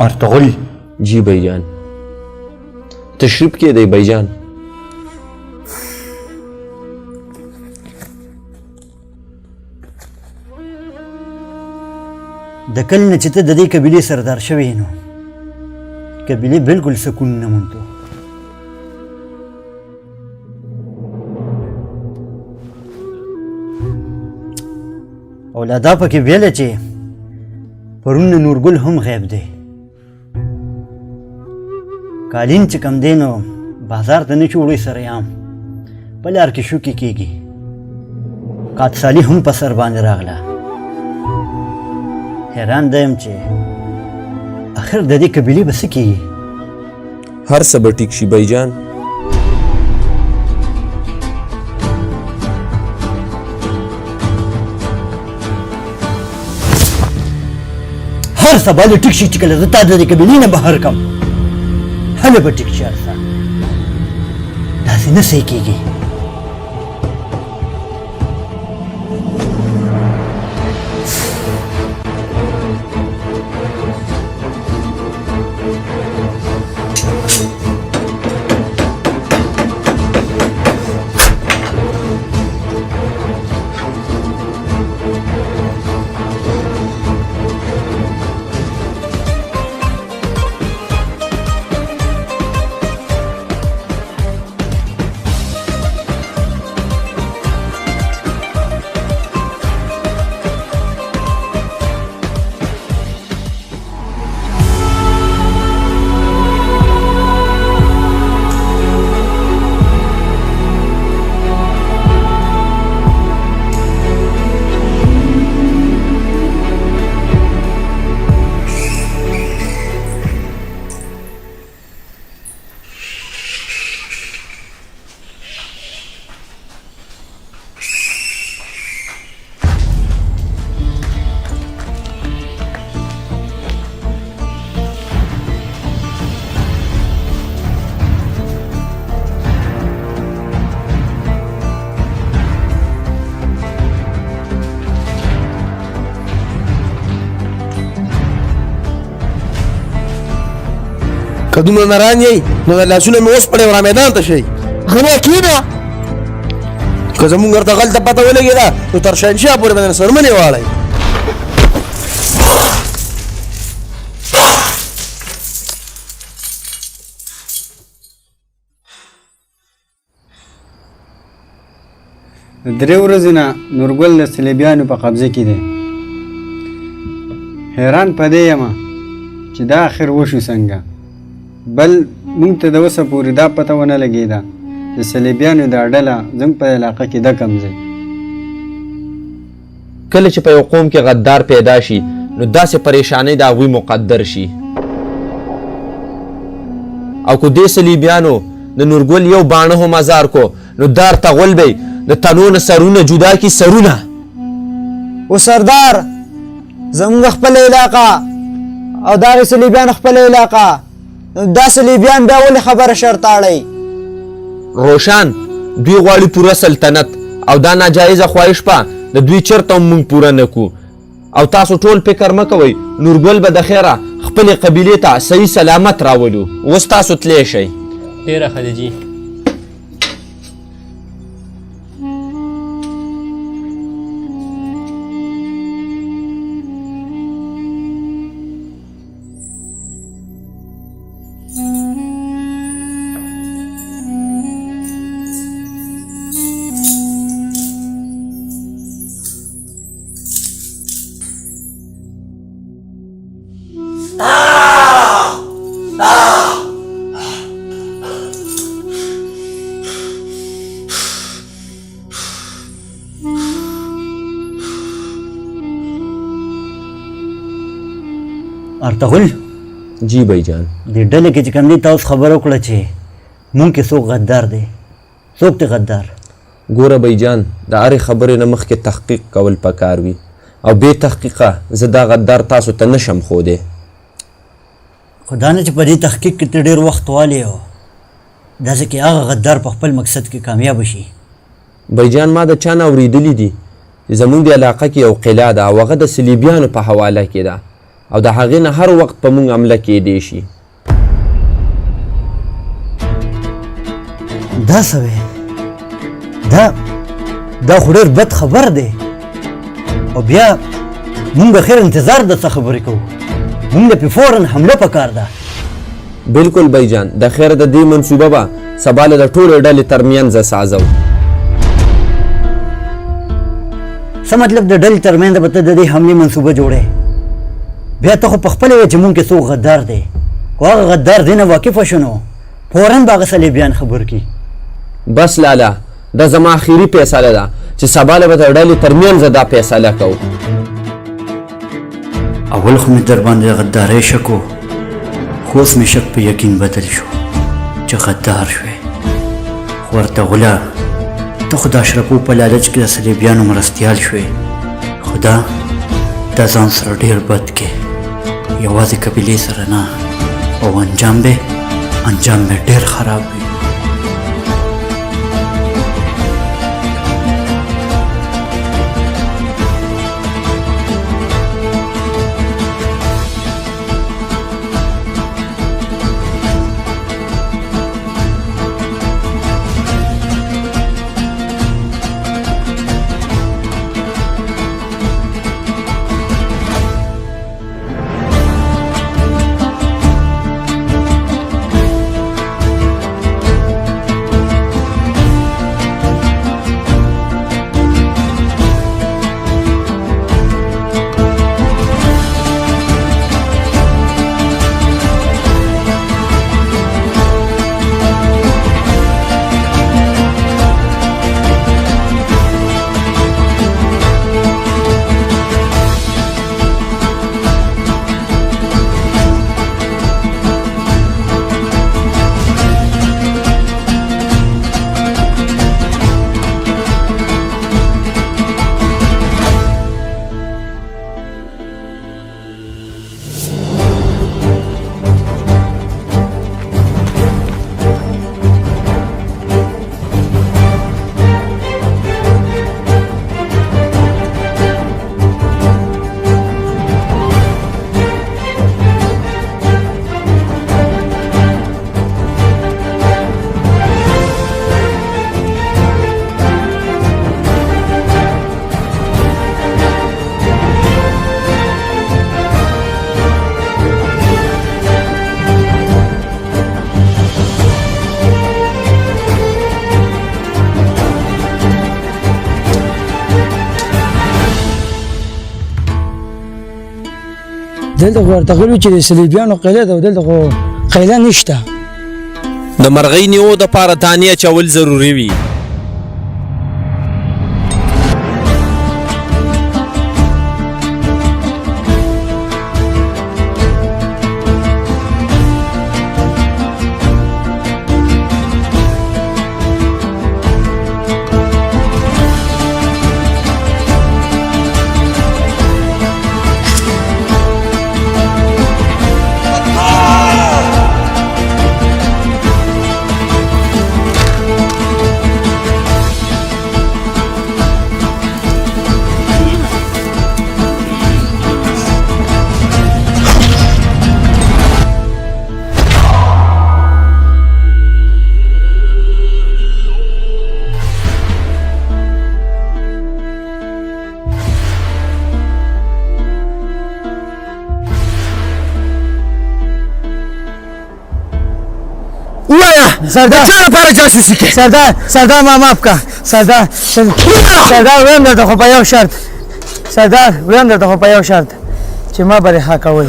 ارطغرل. जी भाईजान, तशरीफ के दे भाईजान. د کله نه چې ته د دې قبیلې سردار شوی نو قبیلې بالکل سکون نه موندو. اولادا پکې ویله چې پرون نورګل هم غیب دی. قالین چې کم دی نو بازار ته نه چوړی سره یام په لار کې شوکې کېږي. قادسالي هم په سر باندې راغله. حیران دیم چې اخر د دې قبیلې به څه کېږي. هر څه به ټیک شي بھاईجان. هر څه باندې ټیک شي چې کله زه تا د دې قبیلې نه بهر کړم هله به ټیک شي. هر څه داسې نه صحیح کېږي. که دومره نران یئ نو د لاسونه مې اوس پړې را میدان ته شئ. غلی کېنه. که زمونږ ورته غلطه پته ولګېده نو تر شهنشاه پورې به نه سرمنې واړئ. درې ورځې نه نورګل د صلیبیانو په قبضه کې دی. حیران په دې یم چې دا آخر وشو څنګه. بل موږ ته د اوسه پورې دا پته ونه لګېده د صلیبیانو دا ډله زموږ په علاقه کې ده کوم ځای. کله چې په یو قوم کې غدار پیدا شي نو داسې پریشانۍ د هغوی مقدر شي. او که دې صلیبیانو د نورګل یو باڼه هم ازار کو نو دار تغول به د تنو نه سرونه جدا کی سرونه. و سردار زموږ خپل علاقه او دغه صلیبیان خپل علاقه دا صلیبیان بیا ولې خبره شرط اړئ؟ روشان دوی غواړي پوره سلطنت او دا ناجایزه خواهش په د دوی چرته هم موږ پوره نه کو. او تاسو ټول فکر مه کوئ نورګل به د خیره خپلې قبیلې ته صحیح سلامت راولو. اوس تاسو تلی شئ. ډېره ښه ده جي. ارطغرل جی بھاईجان. دې ډلې کې چې کوم دی تاسو خبره وکړه چې مونږ کې څوک غدار دی. څوک دی غدار؟ ګوره بھاईجان د هرې خبرې نه مخکې تحقیق کول پکار وي او بې تحقیقه زه دا غدار تاسو ته نشم ښودی. خو دا نه چې په دې تحقیق کې ته ډېر وخت والی او داسې کې هغه غدار په خپل مقصد کې کامیاب شي. بھاईجان ما د چا نه اورېدلي دي چې زموږ د علاقه کې یو قلعه ده او هغه د صلیبیانو په حواله کې ده او د هغې نه هر وخت په موږ حمله کیدی شي. دا څه وی؟ دا خو ډېر بد خبر دی او بیا مونږ به خیر انتظار د څه خبرې کوو. مونږ له پې فوراً حمله پکار ده. بالکل بھائی جان، د خیر د دې منصوبه به سبا له د ټولې ډلې ترمنځ سازو. څه مطلب د ډلې ترمنځ به ته د دې حملې منصوبه جوړې؟ بیا ته خو پخپله وایې چې مونږ کې څوک غدار دی. خو هغه غدار دې نه واقفه شو نو فوراً به هغه صلیبیان خبر کړي. بس لالا، دا زما اخیری فیصله ده چې سبا له به د ډلې ترمنځ دا فیصله کوو. اول خو مې در باندې غدارۍ شک و، خو اوس مې شک په یقین بدل شو چې غدار شوې. خو ورته غله ته خو د اشرفو په لالچ کې د صلیبیانو مرستیال شوې. خو دا ځان سره ډېر بد کې، یوازې قبیلې سره نه، او انجام به ډېر خراب وي. دلته خو ارتغل چې د صلیبیانو قلعه ده، دلته خو قلعه نشته. د مرغۍ نیولو دپاره دانې اچول ضروري وي. سردار چا لپاره جاسوسي کوي؟ سردار ما معاف کا. سردار ویم درته خو په یو شرط، سردار ویم درته خو په یو شرط چې ما به رها کوئ.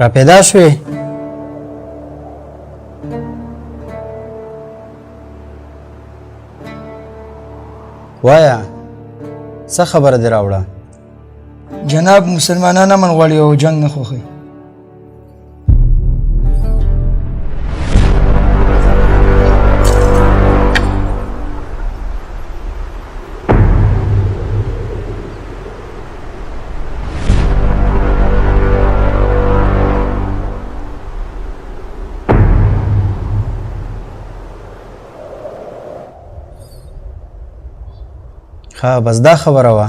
را پیدا شوې؟ وایا څه خبره دې راوړه؟ جناب مسلمانان امن غواړي او جنگ نه خوښوي. ښه بس دا خبره وه